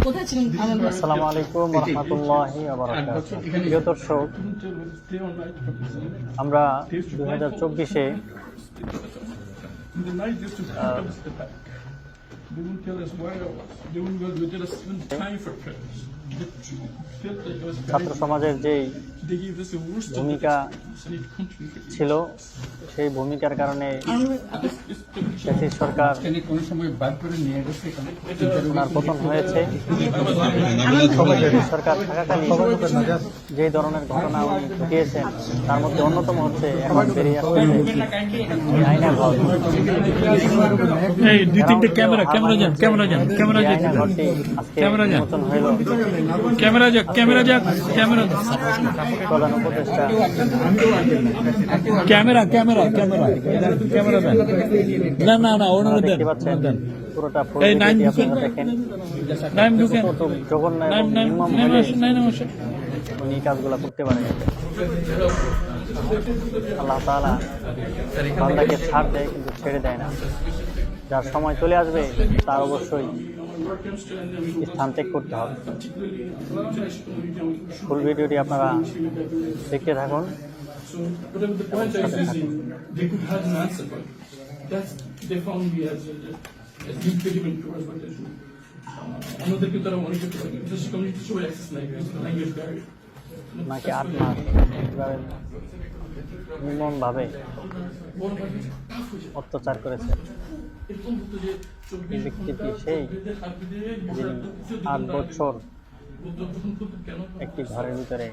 কোথায় ছিলেন? আসসালামু আলাইকুম ওয়া রাহমাতুল্লাহি ওয়া বারাকাতুহু। প্রিয় দর্শক, আমরা 2024-এ ছাত্র সমাজের যেই ভূমিকা ছিল, সেই ভূমিকার কারণে ফ্যাসিস্ট সরকার ওনার পতন হয়েছে। ফ্যাসিস্ট সরকার থাকাকালীন যে ধরনের ঘটনা উনি ঘটিয়েছেন, তার মধ্যে অন্যতম হচ্ছে এখন বেরিয়ে আসছে আয়না ঘর। ঘরটি আজকে উন্মোচন হইল। প্রধান উপদেষ্টা দেখতে পাচ্ছেন, পুরোটা আপনারা দেখেন। জঘন্য এবং নির্মম হলে উনি কাজগুলা করতে পারেন। আল্লাহ তাআলা বান্দাকে ছাড় দেয়, কিন্তু ছেড়ে দেয় না। যার সময় চলে আসবে তার অবশ্যই স্থান ত্যাগ করতে হবে। ফুল ভিডিওটি আপনারা দেখতে থাকুন। নাকি 8 মাস নির্মমভাবে অত্যাচার করেছে। ব্যক্তিটি সেই যিনি 8 বছর একটি ঘরের ভিতরে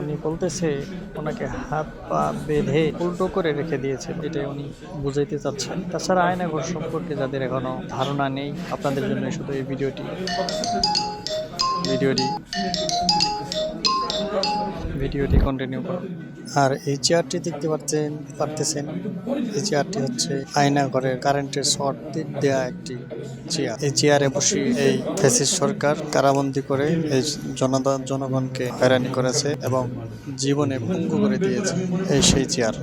উনি বলতেছে ওনাকে হাত পা বেঁধে উল্টো করে রেখে দিয়েছে, এটাই উনি বুঝাইতে চাচ্ছেন। তাছাড়া আয়নাঘর সম্পর্কে যাদের এখনো ধারণা নেই, আপনাদের জন্য শুধু এই ভিডিওটি কন্টিনিউ করুন। আর এই চেয়ারটি দেখতে পারতেছেন, এই চেয়ারটি হচ্ছে আয়নাঘরের কারেন্টের শর্ট দেওয়া একটি চেয়ার। এই চেয়ারে বসে এই ফ্যাসিস্ট সরকার কারাবন্দী করে এই জনগণকে হয়রানি করেছে এবং জীবনে পঙ্গু করে দিয়েছে। এই সেই চেয়ার।